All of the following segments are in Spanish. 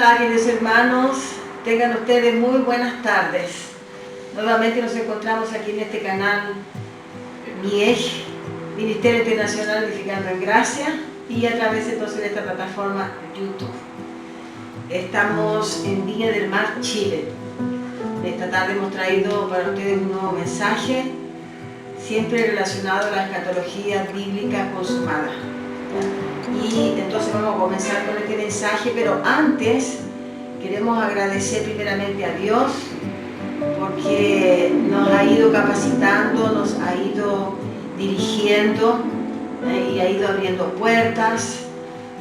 Hola, queridos hermanos, tengan ustedes muy buenas tardes. Nuevamente nos encontramos aquí en este canal MIEG, Ministerio Internacional Edificando en Gracia, y a través entonces de esta plataforma YouTube. Estamos en Viña del Mar, Chile. Esta tarde hemos traído para ustedes un nuevo mensaje, siempre relacionado a la escatología bíblica consumada. Y entonces vamos a comenzar con este mensaje, pero antes queremos agradecer primeramente a Dios porque nos ha ido capacitando, nos ha ido dirigiendo y ha ido abriendo puertas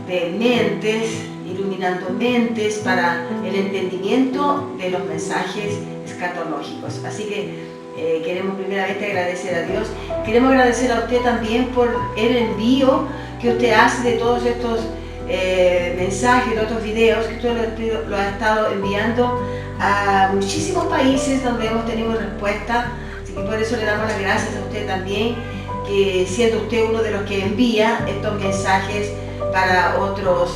de mentes, iluminando mentes para el entendimiento de los mensajes escatológicos. Así que queremos primeramente agradecer a Dios. Queremos agradecer a usted también por el envío que usted hace de todos estos mensajes, de otros videos que usted lo ha estado enviando a muchísimos países donde hemos tenido respuesta. Así que por eso le damos las gracias a usted también, que siendo usted uno de los que envía estos mensajes para otros,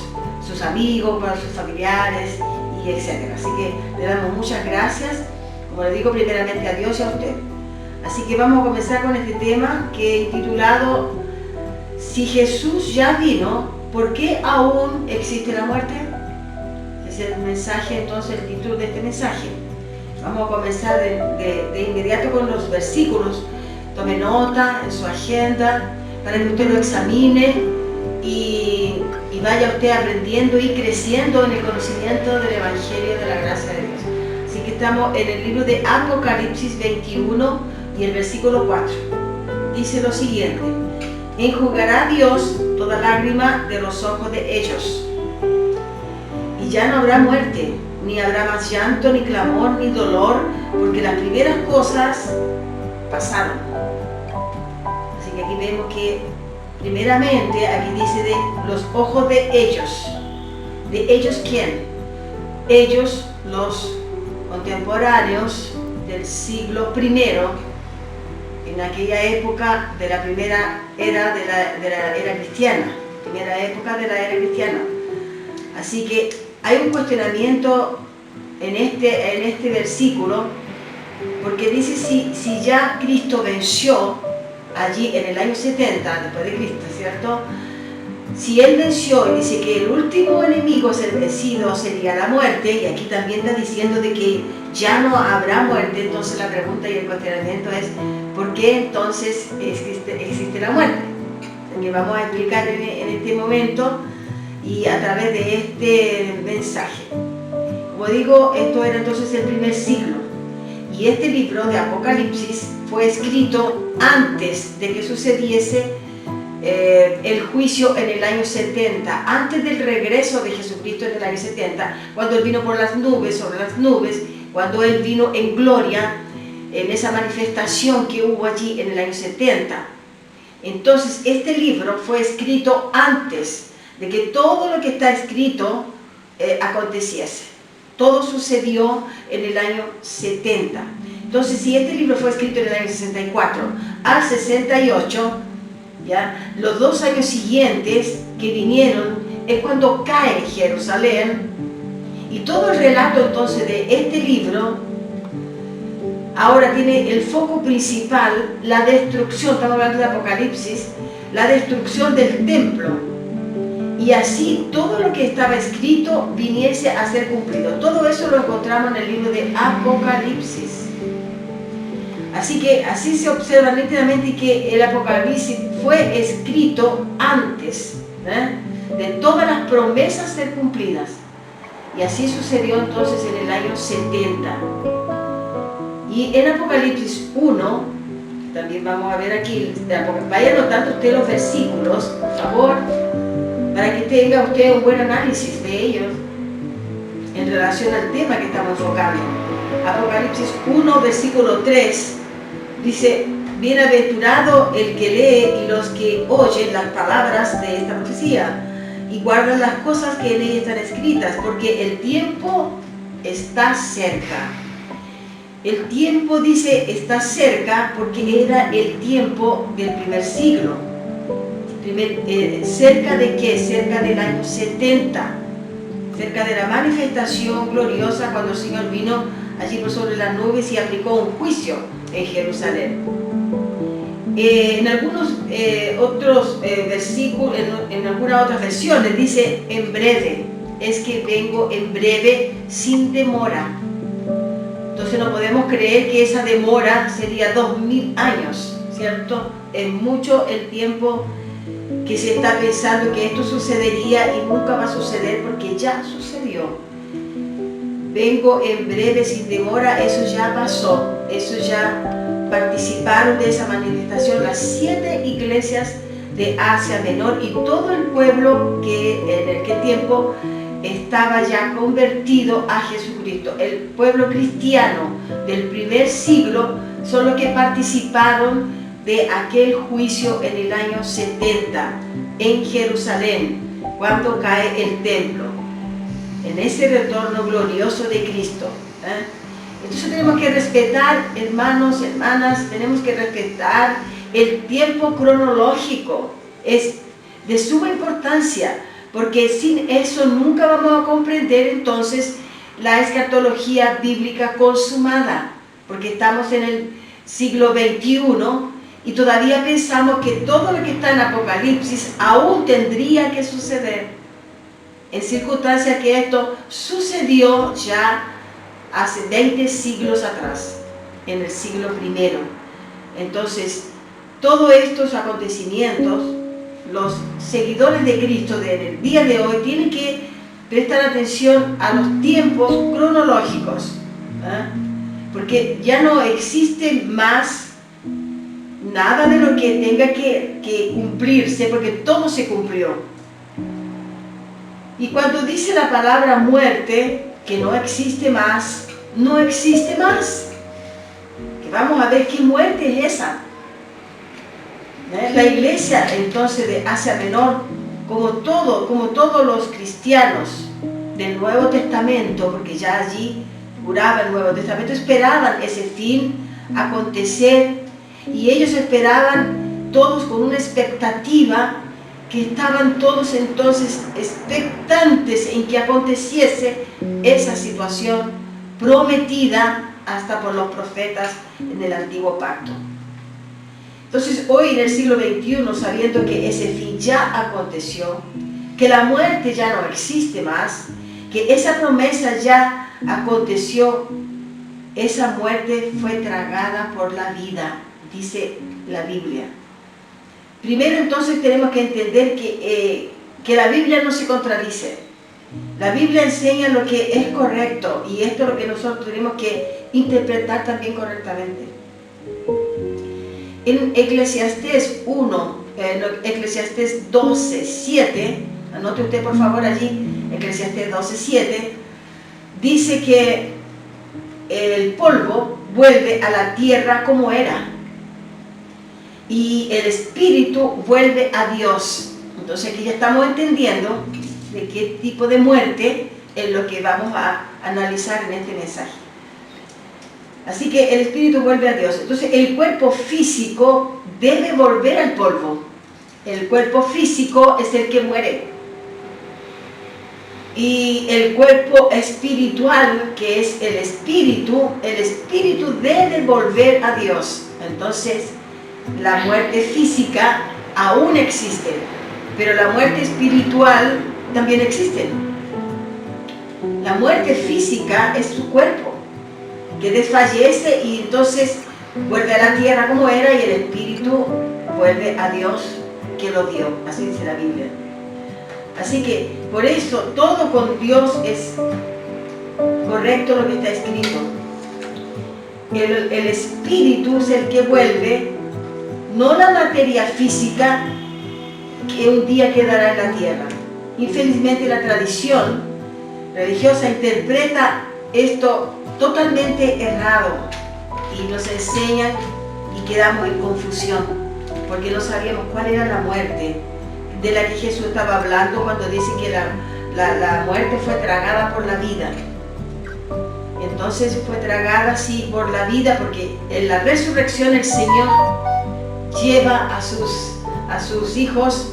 sus amigos, para sus familiares y etcétera. Así que le damos muchas gracias, como le digo, primeramente a Dios y a usted. Así que vamos a comenzar con este tema que he titulado: si Jesús ya vino, ¿por qué aún existe la muerte? Ese es el mensaje, entonces, el título de este mensaje. Vamos a comenzar de inmediato con los versículos. Tome nota en su agenda para que usted lo examine y vaya usted aprendiendo y creciendo en el conocimiento del Evangelio de la gracia de Dios. Así que estamos en el libro de Apocalipsis 21 y el versículo 4. Dice lo siguiente: enjugará Dios toda lágrima de los ojos de ellos, y ya no habrá muerte, ni habrá más llanto, ni clamor, ni dolor, porque las primeras cosas pasaron. Así que aquí vemos que primeramente aquí dice de los ojos de ellos. ¿De ellos quién? Ellos, los contemporáneos del siglo I, en aquella época de la primera era de la era cristiana, primera época de la era cristiana. Así que hay un cuestionamiento en este versículo, porque dice si ya Cristo venció allí en el año 70 después de Cristo, ¿cierto? Si Él venció y dice que el último enemigo a ser vencido sería la muerte, y aquí también está diciendo de que ya no habrá muerte, entonces la pregunta y el cuestionamiento es: ¿por qué entonces existe la muerte? Que vamos a explicar en este momento y a través de este mensaje. Como digo, esto era entonces el primer siglo, y este libro de Apocalipsis fue escrito antes de que sucediese el juicio en el año 70, antes del regreso de Jesucristo en el año 70, cuando Él vino por las nubes, sobre las nubes, cuando Él vino en gloria, en esa manifestación que hubo allí en el año 70. Entonces este libro fue escrito antes de que todo lo que está escrito aconteciese. Todo sucedió en el año 70. Entonces, si este libro fue escrito en el año 64 al 68, ¿ya? Los 2 años siguientes que vinieron es cuando cae Jerusalén, y todo el relato entonces de este libro ahora tiene el foco principal, la destrucción, estamos hablando de Apocalipsis, la destrucción del templo, y así todo lo que estaba escrito viniese a ser cumplido. Todo eso lo encontramos en el libro de Apocalipsis. Así que así se observa nítidamente que el Apocalipsis fue escrito antes de todas las promesas ser cumplidas. Y así sucedió entonces en el año 70. Y en Apocalipsis 1, también vamos a ver aquí, vaya anotando usted los versículos, por favor, para que tenga usted un buen análisis de ellos en relación al tema que estamos enfocando. Apocalipsis 1, versículo 3, dice: bienaventurado el que lee y los que oyen las palabras de esta profecía y guardan las cosas que en ella están escritas, porque el tiempo está cerca. El tiempo, dice, está cerca porque era el tiempo del primer siglo. ¿Cerca de qué? Cerca del año 70. cerca de la manifestación gloriosa cuando el Señor vino allí por sobre las nubes y aplicó un juicio en Jerusalén. En algunos otros versículos, en algunas otras versiones dice en breve, es que vengo en breve sin demora. Entonces no podemos creer que esa demora sería 2000 años, ¿cierto? Es mucho el tiempo que se está pensando que esto sucedería y nunca va a suceder porque ya sucedió. Vengo en breve sin demora, eso ya pasó, eso ya participaron de esa manifestación las 7 iglesias de Asia Menor y todo el pueblo que en aquel tiempo estaba ya convertido a Jesucristo. El pueblo cristiano del primer siglo son los que participaron de aquel juicio en el año 70 en Jerusalén, cuando cae el templo, en ese retorno glorioso de Cristo. Entonces tenemos que respetar, hermanos y hermanas, tenemos que respetar el tiempo cronológico. Es de suma importancia, porque sin eso nunca vamos a comprender entonces la escatología bíblica consumada, porque estamos en el siglo XXI y todavía pensamos que todo lo que está en Apocalipsis aún tendría que suceder, en circunstancias que esto sucedió ya hace 20 siglos atrás, en el siglo I. Entonces, todos estos acontecimientos, los seguidores de Cristo del día de hoy tienen que prestar atención a los tiempos cronológicos, porque ya no existe más nada de lo que tenga que cumplirse, porque todo se cumplió. Y cuando dice la palabra muerte, que no existe más, no existe más. Que vamos a ver qué muerte es esa. La iglesia entonces de Asia Menor, como todos los cristianos del Nuevo Testamento, porque ya allí juraba el Nuevo Testamento, esperaban ese fin acontecer, y ellos esperaban todos con una expectativa, que estaban todos entonces expectantes en que aconteciese esa situación prometida hasta por los profetas en el Antiguo Pacto. Entonces hoy en el siglo XXI, sabiendo que ese fin ya aconteció, que la muerte ya no existe más, que esa promesa ya aconteció, esa muerte fue tragada por la vida, dice la Biblia. Primero entonces tenemos que entender que la Biblia no se contradice. La Biblia enseña lo que es correcto, y esto es lo que nosotros tenemos que interpretar también correctamente. En Eclesiastés 12:7, anote usted por favor allí, Eclesiastés 12:7, dice que el polvo vuelve a la tierra como era, y el espíritu vuelve a Dios. Entonces aquí ya estamos entendiendo de qué tipo de muerte es lo que vamos a analizar en este mensaje. Así que el espíritu vuelve a Dios. Entonces el cuerpo físico debe volver al polvo. El cuerpo físico es el que muere. Y el cuerpo espiritual, que es el espíritu debe volver a Dios. Entonces la muerte física aún existe, pero la muerte espiritual también existe. La muerte física es su cuerpo, que desfallece y entonces vuelve a la tierra como era, y el espíritu vuelve a Dios que lo dio, así dice la Biblia. Así que por eso todo con Dios es correcto lo que está escrito. El espíritu es el que vuelve, no la materia física que un día quedará en la tierra. Infelizmente la tradición religiosa interpreta esto totalmente errado y nos enseñan y quedamos en confusión porque no sabíamos cuál era la muerte de la que Jesús estaba hablando cuando dice que la muerte fue tragada por la vida. Entonces fue tragada sí por la vida, porque en la resurrección el Señor lleva a sus hijos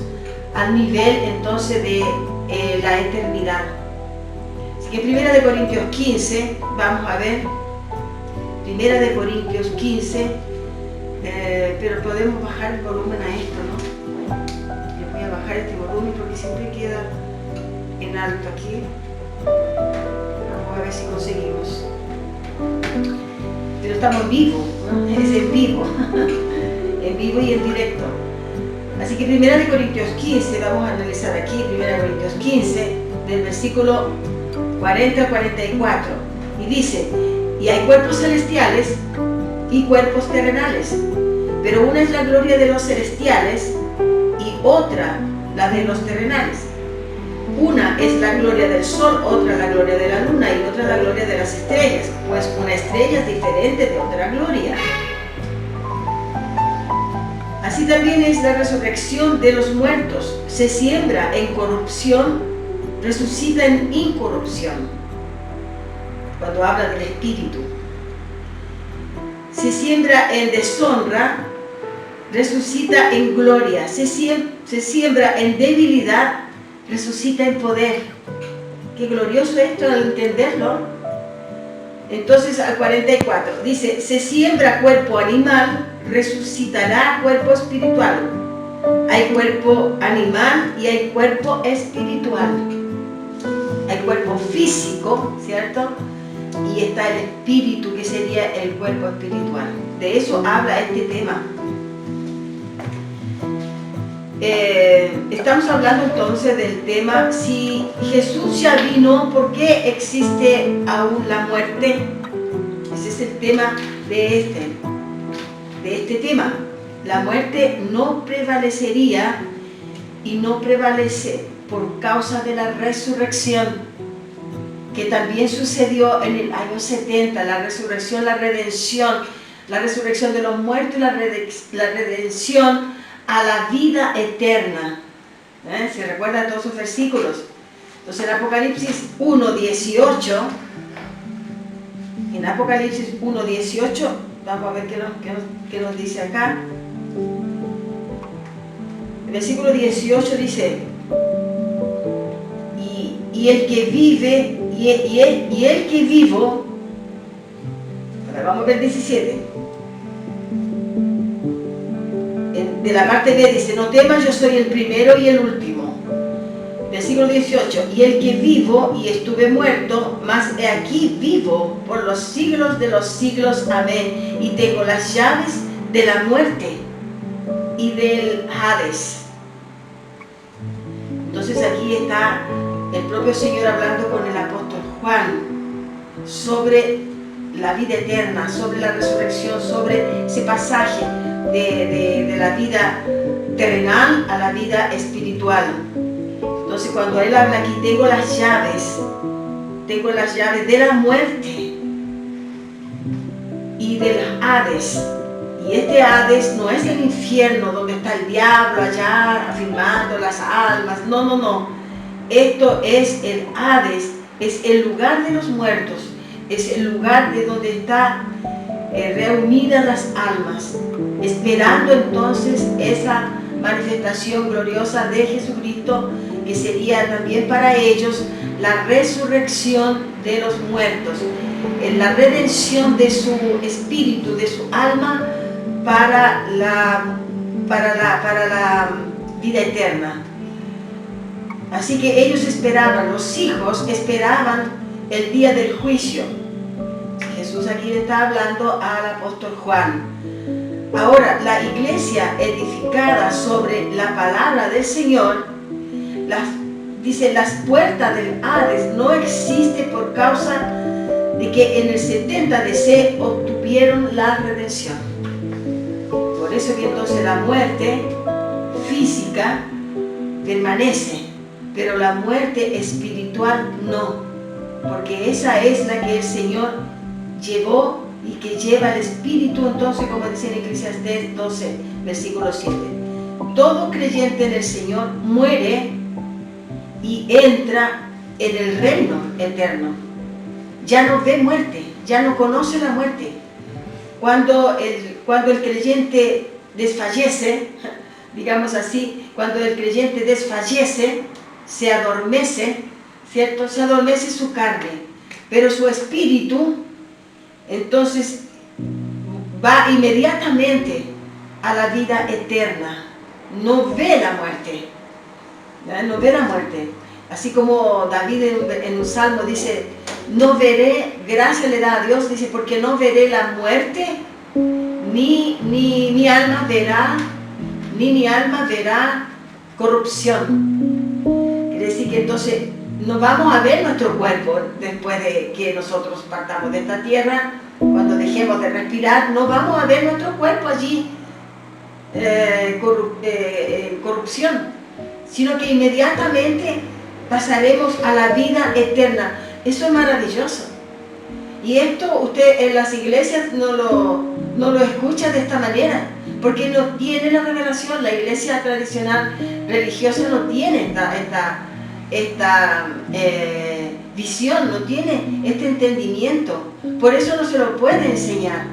al nivel entonces de la eternidad. que 1 Corintios 15, vamos a ver, 1 Corintios 15, pero podemos bajar el volumen a esto, ¿no? Les voy a bajar este volumen porque siempre queda en alto aquí. Vamos a ver si conseguimos. Pero estamos en vivo, ¿no? Es en vivo, en vivo y en directo. Así que 1 Corintios 15, vamos a analizar aquí 1 Corintios 15, del versículo 40 al 44. Y dice, y hay cuerpos celestiales y cuerpos terrenales, pero una es la gloria de los celestiales y otra la de los terrenales. Una es la gloria del sol, otra la gloria de la luna y otra la gloria de las estrellas, pues una estrella es diferente de otra gloria. Así también es la resurrección de los muertos. Se siembra en corrupción, resucita en incorrupción. Cuando habla del espíritu. Se siembra en deshonra, resucita en gloria. Se siembra en debilidad, resucita en poder. Qué glorioso esto al entenderlo. Entonces al 44 dice, se siembra cuerpo animal, resucitará cuerpo espiritual. Hay cuerpo animal y hay cuerpo espiritual. Hay cuerpo físico, ¿cierto? Y está el espíritu, que sería el cuerpo espiritual. De eso habla este tema. Estamos hablando entonces del tema, si Jesús ya vino, ¿por qué existe aún la muerte? Ese es el tema de este tema. La muerte no prevalecería y no prevalece por causa de la resurrección, que también sucedió en el año 70, la resurrección, la resurrección de los muertos y la redención a la vida eterna. ¿Se recuerdan todos esos versículos? Entonces en Apocalipsis 1:18, vamos a ver qué nos dice acá. El versículo 18 dice, y el que vive, y el que vivo, ahora vamos a ver 17. De la parte B dice, no temas, yo soy el primero y el último. Versículo 18, y el que vivo y estuve muerto, mas he aquí vivo por los siglos de los siglos, amén, y tengo las llaves de la muerte y del Hades. Entonces aquí está el propio Señor hablando con el apóstol Juan sobre la vida eterna, sobre la resurrección, sobre ese pasaje de la vida terrenal a la vida espiritual. Entonces cuando él habla aquí, tengo las llaves de la muerte y del Hades. Y este Hades no es el infierno donde está el diablo allá afirmando las almas, no. Esto es el Hades, es el lugar de los muertos, es el lugar de donde están reunidas las almas, esperando entonces esa manifestación gloriosa de Jesucristo, que sería también para ellos la resurrección de los muertos, la redención de su espíritu, de su alma, para la vida eterna. Así que ellos esperaban, los hijos esperaban el día del juicio. Jesús aquí le está hablando al apóstol Juan. Ahora, la iglesia edificada sobre la palabra del Señor, dice, las puertas del Hades no existe por causa de que en el 70 DC obtuvieron la redención. Por eso que entonces la muerte física permanece, pero la muerte espiritual no, porque esa es la que el Señor llevó y que lleva el Espíritu. Entonces, como dice en Eclesiastés 12, versículo 7, todo creyente en el Señor muere y entra en el reino eterno. Ya no ve muerte, ya no conoce la muerte. Cuando el creyente desfallece, digamos así, cuando el creyente desfallece, se adormece ¿cierto? Se adormece su carne, pero su espíritu, entonces, va inmediatamente a la vida eterna. No ve la muerte, ¿ya? No ve la muerte. Así como David en un salmo dice, no veré, gracias le da a Dios, dice, porque no veré la muerte, ni mi alma verá, ni mi alma verá corrupción. Quiere decir que entonces no vamos a ver nuestro cuerpo después de que nosotros partamos de esta tierra. Cuando dejemos de respirar, no vamos a ver nuestro cuerpo allí corrupción, sino que inmediatamente pasaremos a la vida eterna. Eso es maravilloso. Y esto usted en las iglesias no lo escucha de esta manera, porque no tiene la revelación. La iglesia tradicional religiosa no tiene esta visión, no tiene este entendimiento. Por eso no se lo puede enseñar.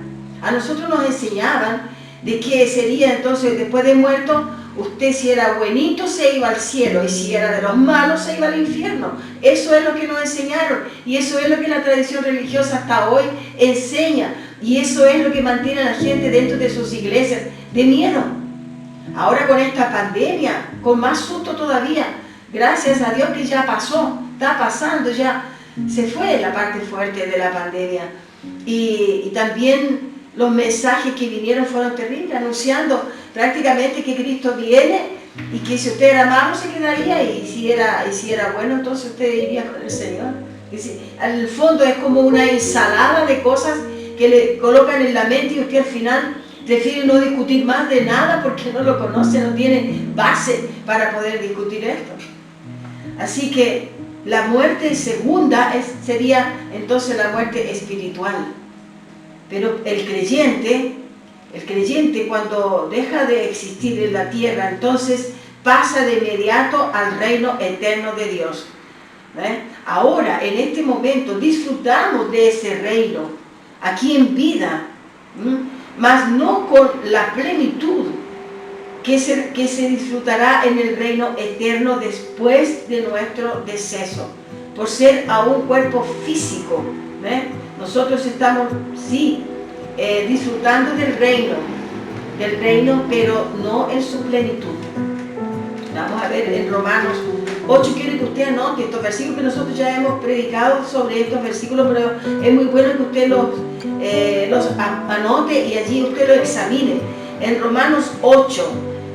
A nosotros nos enseñaban de que sería entonces después de muerto, usted si era buenito se iba al cielo y si era de los malos se iba al infierno. Eso es lo que nos enseñaron y eso es lo que la tradición religiosa hasta hoy enseña, y eso es lo que mantiene a la gente dentro de sus iglesias de miedo. Ahora con esta pandemia, con más susto todavía, gracias a Dios que ya pasó, está pasando, ya se fue la parte fuerte de la pandemia, y también los mensajes que vinieron fueron terribles, anunciando prácticamente que Cristo viene y que si usted era malo se quedaría, y si era bueno entonces usted iría con el Señor. En el fondo es como una ensalada de cosas que le colocan en la mente, y usted al final prefiere no discutir más de nada porque no lo conoce, no tiene base para poder discutir esto. Así que la muerte segunda sería entonces la muerte espiritual. Pero el creyente cuando deja de existir en la tierra, entonces pasa de inmediato al reino eterno de Dios. Ahora, en este momento, disfrutamos de ese reino, aquí en vida, mas no con la plenitud que se disfrutará en el reino eterno después de nuestro deceso, por ser a un cuerpo físico. Nosotros estamos, sí, disfrutando del reino, pero no en su plenitud. Vamos a ver en Romanos 8, quiero que usted anote estos versículos, que nosotros ya hemos predicado sobre estos versículos, pero es muy bueno que usted los anote y allí usted lo examine. En Romanos 8,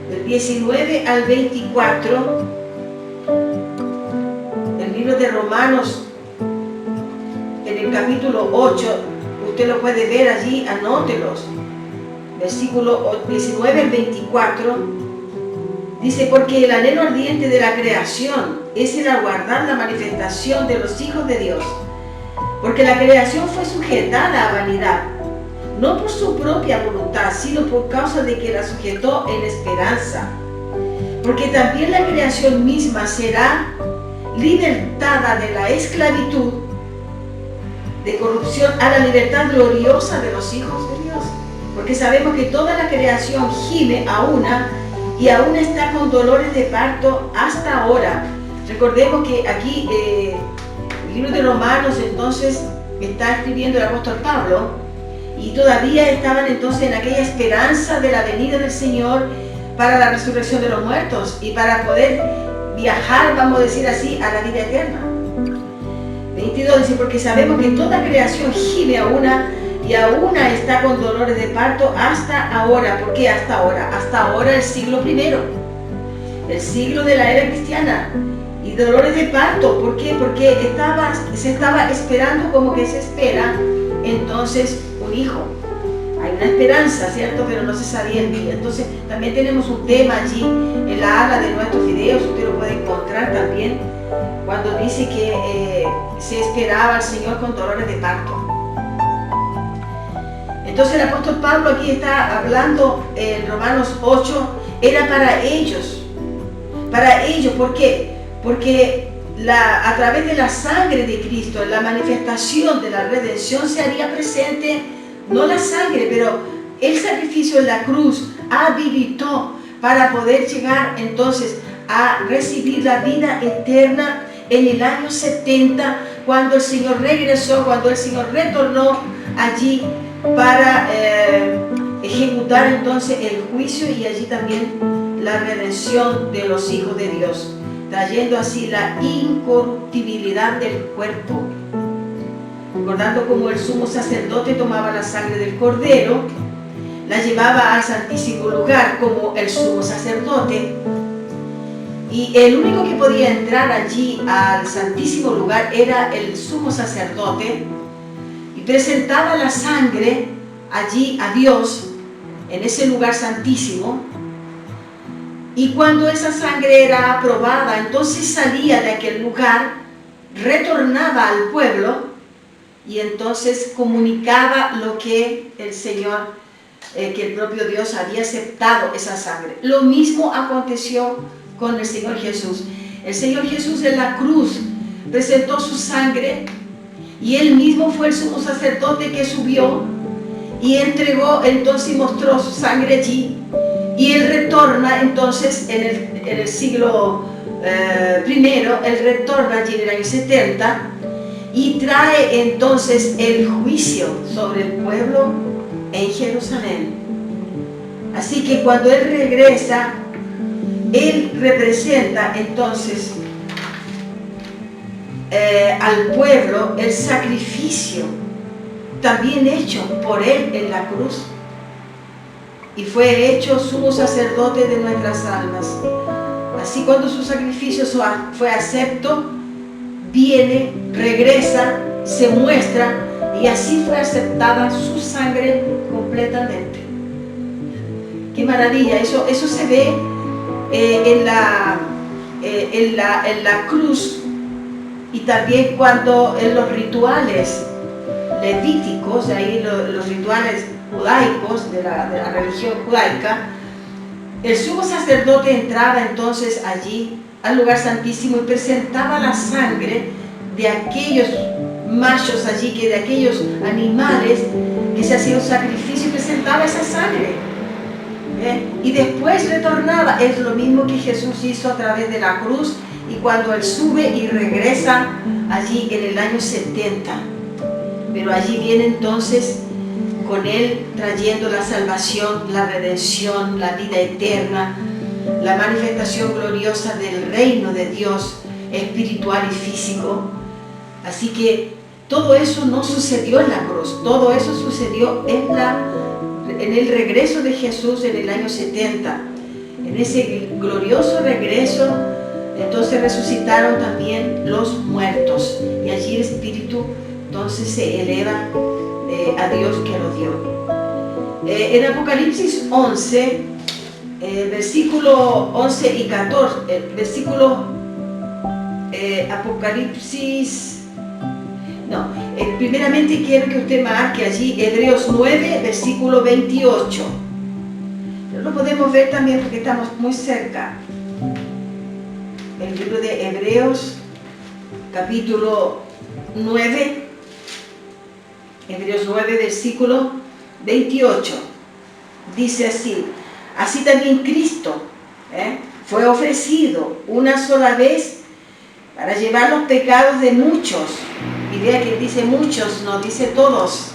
del 19 al 24, el libro de Romanos, en el capítulo 8, usted lo puede ver allí, anótelos. Versículo 19 al 24, dice, porque el anhelo ardiente de la creación es el aguardar la manifestación de los hijos de Dios. Porque la creación fue sujetada a vanidad, no por su propia voluntad, sino por causa de que la sujetó en esperanza. Porque también la creación misma será libertada de la esclavitud de corrupción a la libertad gloriosa de los hijos de Dios. Porque sabemos que toda la creación gime a una y aún está con dolores de parto hasta ahora. Recordemos que aquí el libro de Romanos entonces está escribiendo el apóstol Pablo, y todavía estaban entonces en aquella esperanza de la venida del Señor para la resurrección de los muertos y para poder viajar, vamos a decir así, a la vida eterna. 22 dice, porque sabemos que toda creación gime a una y a una está con dolores de parto hasta ahora. ¿Por qué hasta ahora? Hasta ahora el siglo I, el siglo de la era cristiana. Y dolores de parto, ¿por qué? Porque se estaba esperando, como que se espera entonces un hijo. Hay una esperanza, ¿cierto? Pero no se sabía el día. Entonces también tenemos un tema allí en la habla de nuestros videos, usted lo puede encontrar también, cuando dice que se esperaba al Señor con dolores de parto. Entonces el apóstol Pablo aquí está hablando en Romanos 8, era para ellos, ¿por qué? Porque a través de la sangre de Cristo, la manifestación de la redención se haría presente, no la sangre, pero el sacrificio en la cruz habilitó para poder llegar entonces a recibir la vida eterna en el año 70, cuando el Señor regresó, cuando el Señor retornó allí para ejecutar entonces el juicio y allí también la redención de los hijos de Dios, trayendo así la incorruptibilidad del cuerpo. Recordando cómo el sumo sacerdote tomaba la sangre del cordero, la llevaba al santísimo lugar como el sumo sacerdote, y el único que podía entrar allí al santísimo lugar era el sumo sacerdote, y presentaba la sangre allí a Dios en ese lugar santísimo. Y cuando esa sangre era aprobada, entonces salía de aquel lugar, retornaba al pueblo y entonces comunicaba lo que el Señor, que el propio Dios había aceptado esa sangre. Lo mismo aconteció con el Señor Jesús. El Señor Jesús en la cruz presentó su sangre y Él mismo fue el sumo sacerdote que subió y entregó, entonces mostró su sangre allí. Y Él retorna entonces en el siglo primero, Él retorna allí en el año 70 y trae entonces el juicio sobre el pueblo en Jerusalén. Así que cuando Él regresa, Él representa entonces al pueblo el sacrificio también hecho por Él en la cruz. Y fue hecho sumo sacerdote de nuestras almas. Así cuando su sacrificio fue acepto, viene, regresa, se muestra, y así fue aceptada su sangre completamente. ¡Qué maravilla! Eso se ve en la cruz, y también cuando en los rituales levíticos, ahí los rituales judaicos de la religión judaica, el sumo sacerdote entraba entonces allí al lugar santísimo y presentaba la sangre de aquellos machos allí, que de aquellos animales que se hacía un sacrificio, y presentaba esa sangre, y después retornaba. Es lo mismo que Jesús hizo a través de la cruz, y cuando Él sube y regresa allí en el año 70, pero allí viene entonces con Él trayendo la salvación, la redención, la vida eterna, la manifestación gloriosa del reino de Dios espiritual y físico. Así que todo eso no sucedió en la cruz, todo eso sucedió en el regreso de Jesús en el año 70. En ese glorioso regreso, entonces resucitaron también los muertos, y allí el Espíritu entonces se eleva a Dios que lo dio. En Apocalipsis 11, versículo 11 y 14, primeramente quiero que usted marque allí Hebreos 9, versículo 28. Pero lo podemos ver también porque estamos muy cerca. El libro de Hebreos, capítulo 9, Hebreos 9, versículo 28, dice así: así también Cristo fue ofrecido una sola vez para llevar los pecados de muchos. Y vea que dice muchos, no dice todos,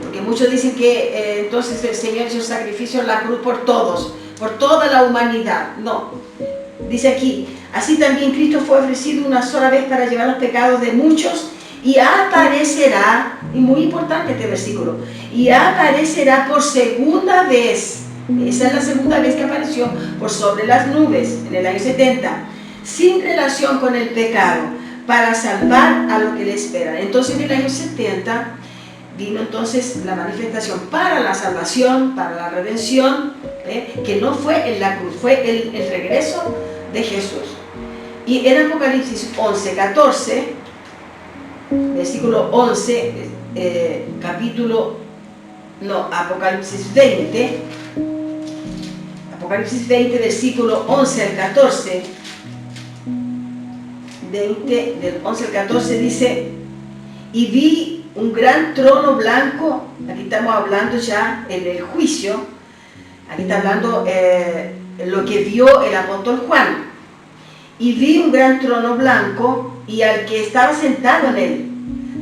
porque muchos dicen que entonces el Señor hizo sacrificio en la cruz por todos, por toda la humanidad. No, dice aquí: así también Cristo fue ofrecido una sola vez para llevar los pecados de muchos, y aparecerá, y muy importante este versículo, y aparecerá por segunda vez. Esa es la segunda vez que apareció por sobre las nubes en el año 70, sin relación con el pecado, para salvar a los que le esperan. Entonces en el año 70 vino entonces la manifestación para la salvación, para la redención, que no fue en la cruz, fue el regreso de Jesús. Y en Apocalipsis 11, 14, versículo 11, Apocalipsis 20, versículo 11 al 14, 20, del 11 al 14 dice: y vi un gran trono blanco. Aquí estamos hablando ya en el juicio, aquí está hablando lo que vio el apóstol Juan. Y vi un gran trono blanco, y al que estaba sentado en él,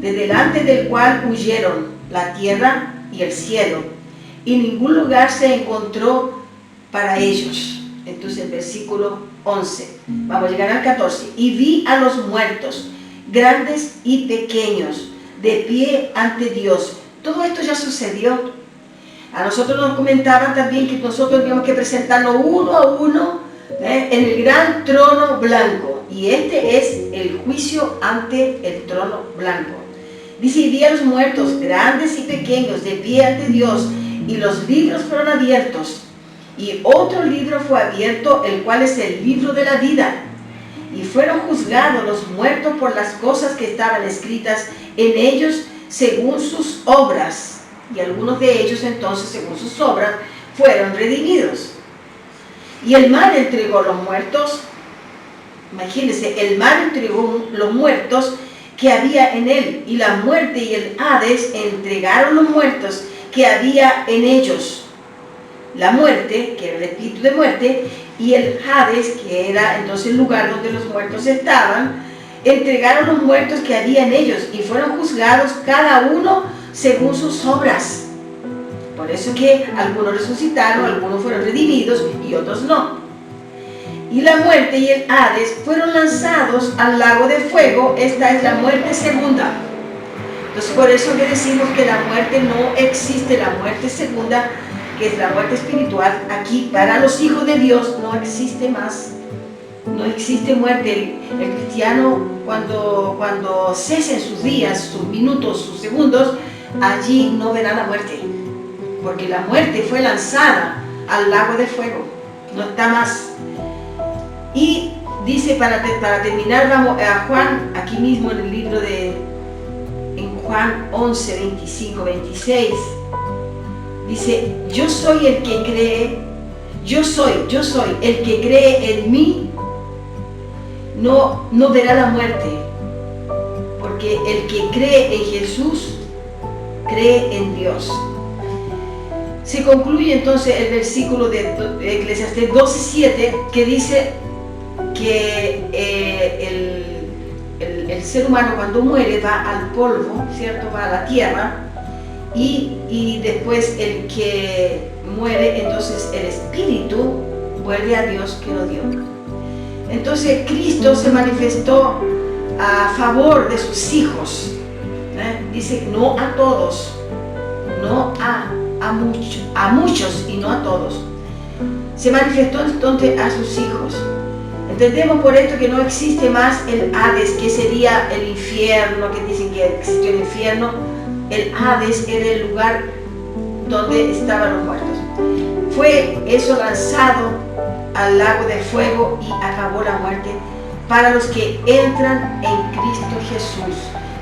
de delante del cual huyeron la tierra y el cielo, y ningún lugar se encontró para ellos. Entonces el versículo 11, vamos a llegar al 14. Y vi a los muertos, grandes y pequeños, de pie ante Dios. Todo esto ya sucedió. A nosotros nos comentaban también que nosotros teníamos que presentarnos uno a uno en el gran trono blanco. Y este es el juicio ante el trono blanco. Dice, y vi a los muertos, grandes y pequeños, de pie ante Dios, y los libros fueron abiertos. Y otro libro fue abierto, el cual es el libro de la vida. Y fueron juzgados los muertos por las cosas que estaban escritas en ellos según sus obras. Y algunos de ellos entonces, según sus obras, fueron redimidos. Y el mar entregó los muertos. Imagínense, el mar entregó los muertos que había en él, y la muerte y el Hades entregaron los muertos que había en ellos. La muerte, que era el espíritu de muerte, y el Hades, que era entonces el lugar donde los muertos estaban, entregaron los muertos que había en ellos, y fueron juzgados cada uno según sus obras. Por eso que algunos resucitaron, algunos fueron redimidos y otros no. Y la muerte y el Hades fueron lanzados al lago de fuego. Esta es la muerte segunda. Entonces por eso que decimos que la muerte no existe, la muerte segunda, que es la muerte espiritual, aquí para los hijos de Dios no existe más. No existe muerte. El cristiano cuando cesen sus días, sus minutos, sus segundos, allí no verá la muerte. Porque la muerte fue lanzada al lago de fuego. No está más. Y dice, para terminar, vamos a Juan, aquí mismo en el libro en Juan 11, 25, 26, dice, yo soy el que cree, yo soy el que cree en mí, no verá la muerte, porque el que cree en Jesús, cree en Dios. Se concluye entonces el versículo de Eclesiastés 12:7, que dice que el ser humano cuando muere va al polvo, ¿cierto? Va a la tierra, y después el que muere, entonces el espíritu vuelve a Dios que lo dio. Entonces Cristo se manifestó a favor de sus hijos, dice, no a todos, no a muchos y no a todos. Se manifestó entonces a sus hijos. Entendemos por esto que no existe más el Hades, que sería el infierno, que dicen que existió el infierno. El Hades era el lugar donde estaban los muertos. Fue eso lanzado al lago de fuego y acabó la muerte para los que entran en Cristo Jesús,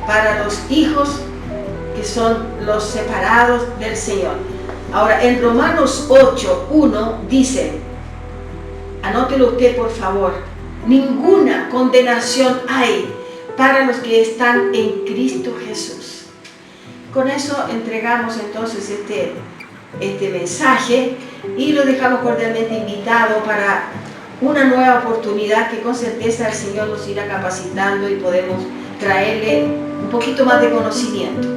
para los hijos que son los separados del Señor. Ahora, en Romanos 8:1 dice, anótelo usted por favor, ninguna condenación hay para los que están en Cristo Jesús. Con eso entregamos entonces este mensaje y lo dejamos cordialmente invitado para una nueva oportunidad que con certeza el Señor nos irá capacitando y podemos traerle un poquito más de conocimiento.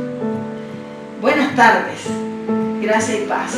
Buenas tardes, gracia y paz.